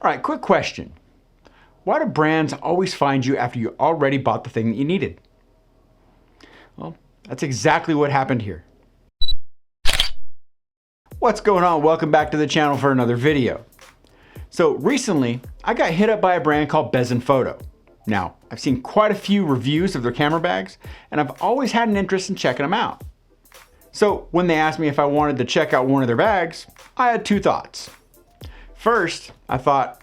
All right, quick question. Why do brands always find you after you already bought the thing that you needed? Well, that's exactly what happened here. What's going on? Welcome back to the channel for another video. So recently, I got hit up by a brand called Besnfoto. Now, I've seen quite a few reviews of their camera bags, and I've always had an interest in checking them out. So when they asked me if I wanted to check out one of their bags, I had two thoughts. First, I thought,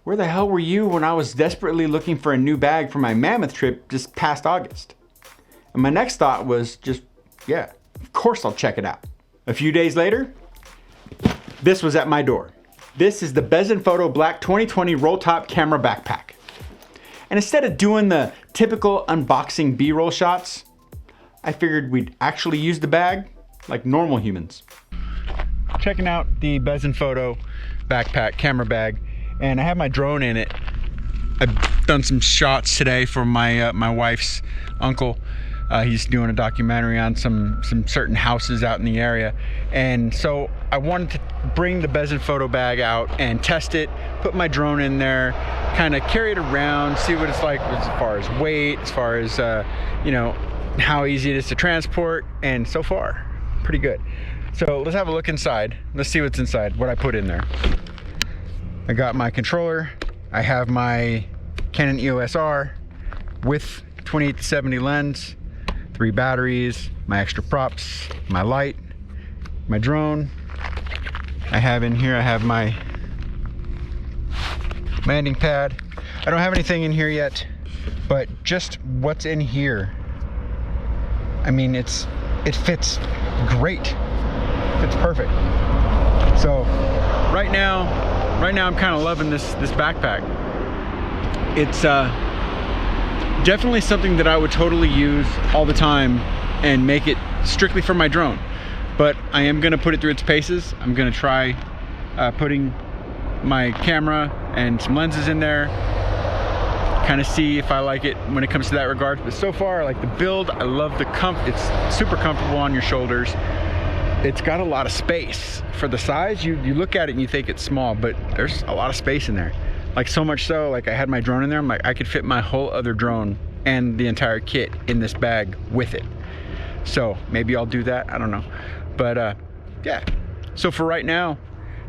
where the hell were you when I was desperately looking for a new bag for my Mammoth trip just past August? And my next thought was just, yeah, of course I'll check it out. A few days later, this was at my door. This is the Besnfoto Black 2020 roll top camera backpack. And instead of doing the typical unboxing B-roll shots, I figured we'd actually use the bag like normal humans. Checking out the Besnfoto backpack camera bag, and I have my drone in it. I've done some shots today for my wife's uncle. He's doing a documentary on some certain houses out in the area, and so I wanted to bring the Besnfoto bag out and test it, put my drone in there, kind of carry it around, see what it's like as far as weight, as far as you know, how easy it is to transport, and so far pretty good. So let's have a look inside. Let's see what's inside, what I put in there. I got my controller, I have my Canon EOS R with 28-70 lens, 3 batteries, my extra props, my light, my drone. I have in here, I have my landing pad. I don't have anything in here yet, but just what's in here, I mean, it fits great. It's perfect. So right now I'm kind of loving this backpack. It's definitely something that I would totally use all the time and make it strictly for my drone. But I am gonna put it through its paces. I'm gonna try putting my camera and some lenses in there, kind of see if I like it when it comes to that regard. But so far, I like the build. I love the it's super comfortable on your shoulders. It's got a lot of space for the size. You look at it and you think it's small, but there's a lot of space in there. Like, so much so, like, I had my drone in there, I'm like, I could fit my whole other drone and the entire kit in this bag with it. So maybe I'll do that, I don't know. But yeah, so for right now,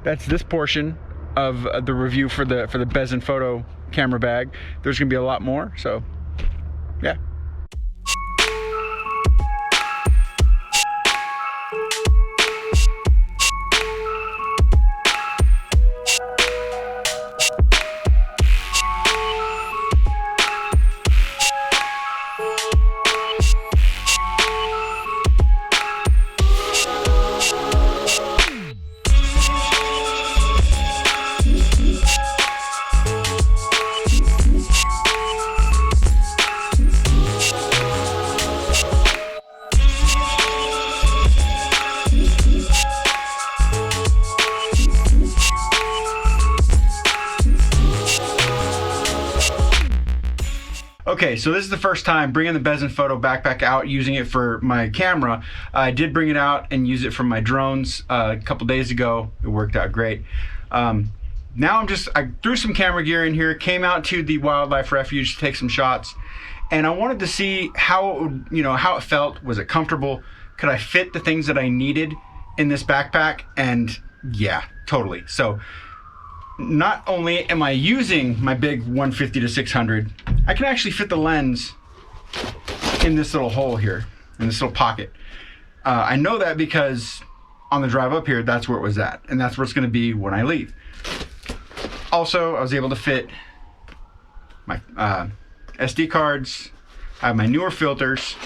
that's this portion of the review for the Besnfoto camera bag. There's gonna be a lot more, so yeah. Okay, so this is the first time bringing the Besnfoto backpack out, using it for my camera. I did bring it out and use it for my drones a couple days ago. It worked out great. Now I threw some camera gear in here, came out to the wildlife refuge to take some shots, and I wanted to see how it felt. Was it comfortable? Could I fit the things that I needed in this backpack? And yeah, totally. So not only am I using my big 150 to 600, I can actually fit the lens in this little hole here, in this little pocket. I know that because on the drive up here, that's where it was at, and that's where it's gonna be when I leave. Also, I was able to fit my SD cards. I have my Neewer filters,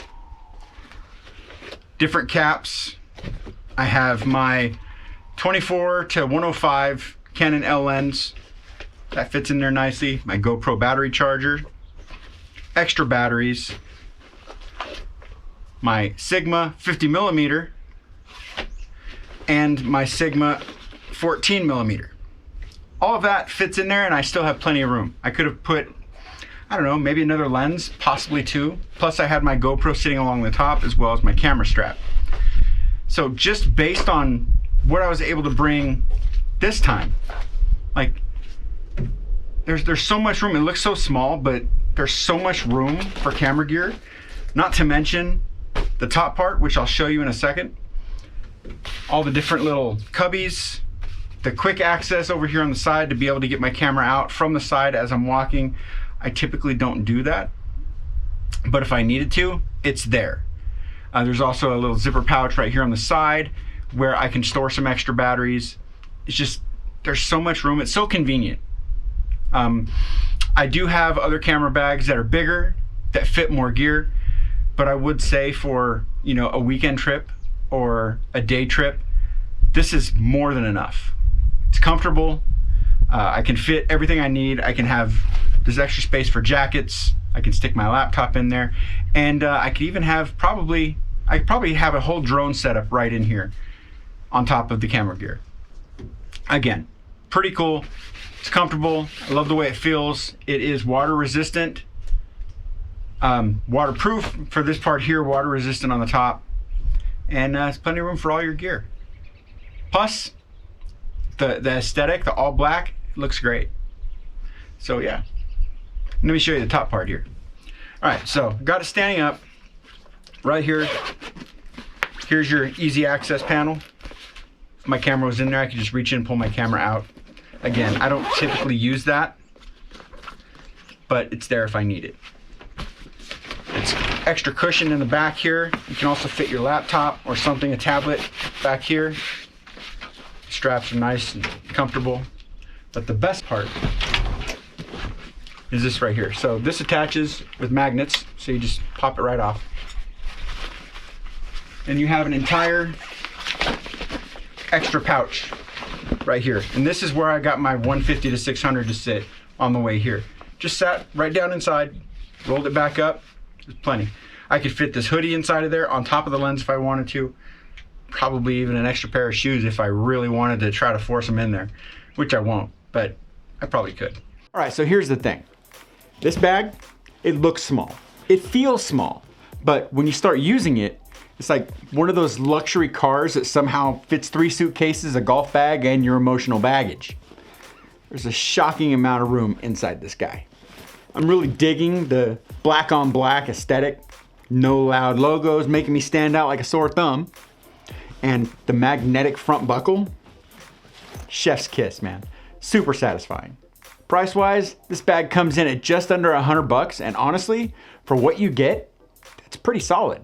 different caps. I have my 24 to 105 Canon L lens. That fits in there nicely. My GoPro battery charger, extra batteries, my Sigma 50mm, and my Sigma 14mm. All of that fits in there, and I still have plenty of room. I could have put, I don't know, maybe another lens, possibly 2. Plus I had my GoPro sitting along the top, as well as my camera strap. So just based on what I was able to bring this time, like, there's so much room. It looks so small, but there's so much room for camera gear. Not to mention the top part, which I'll show you in a second. All the different little cubbies, the quick access over here on the side to be able to get my camera out from the side as I'm walking. I typically don't do that, but if I needed to, it's there. There's also a little zipper pouch right here on the side where I can store some extra batteries. It's just, there's so much room. It's so convenient. I do have other camera bags that are bigger, that fit more gear, but I would say for, you know, a weekend trip or a day trip, this is more than enough. It's comfortable. I can fit everything I need. I can have, there's extra space for jackets. I can stick my laptop in there, and I could even have I probably have a whole drone setup right in here on top of the camera gear. Again, pretty cool. It's comfortable. I love the way it feels. It is water resistant, waterproof for this part here, water resistant on the top, and there's plenty of room for all your gear. Plus, the aesthetic, the all black, looks great. So yeah, let me show you the top part here. All right, so got it standing up right here. Here's your easy access panel. If my camera was in there, I could just reach in and pull my camera out. Again, I don't typically use that, but it's there if I need it. It's extra cushion in the back here. You can also fit your laptop or something, a tablet back here. Straps are nice and comfortable. But the best part is this right here. So this attaches with magnets, so you just pop it right off. And you have an entire extra pouch right here. And this is where I got my 150 to 600 to sit on the way here. Just sat right down inside, rolled it back up. There's plenty. I could fit this hoodie inside of there on top of the lens if I wanted to. Probably even an extra pair of shoes if I really wanted to try to force them in there, which I won't, but I probably could. All right, so here's the thing. This bag, it looks small. It feels small, but when you start using it, it's like one of those luxury cars that somehow fits 3 suitcases, a golf bag, and your emotional baggage. There's a shocking amount of room inside this guy. I'm really digging the black on black aesthetic. No loud logos making me stand out like a sore thumb. And the magnetic front buckle, chef's kiss, man. Super satisfying. Price-wise, this bag comes in at just under $100, and honestly, for what you get, it's pretty solid.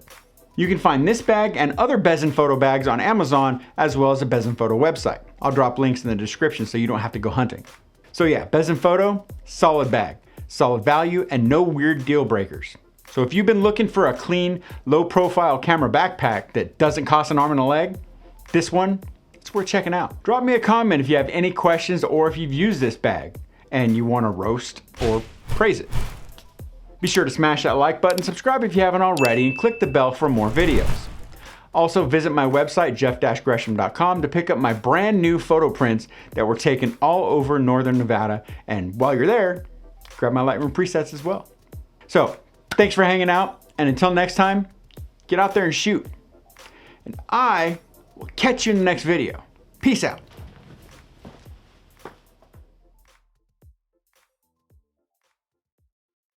You can find this bag and other Besnfoto bags on Amazon, as well as the Besnfoto website. I'll drop links in the description so you don't have to go hunting. So yeah, Besnfoto, solid bag, solid value, and no weird deal breakers. So if you've been looking for a clean, low-profile camera backpack that doesn't cost an arm and a leg, this one, it's worth checking out. Drop me a comment if you have any questions or if you've used this bag and you want to roast or praise it. Be sure to smash that like button, subscribe if you haven't already, and click the bell for more videos. Also visit my website, jeff-gresham.com, to pick up my brand new photo prints that were taken all over Northern Nevada. And while you're there, grab my Lightroom presets as well. So, thanks for hanging out, and until next time, get out there and shoot. And I will catch you in the next video. Peace out.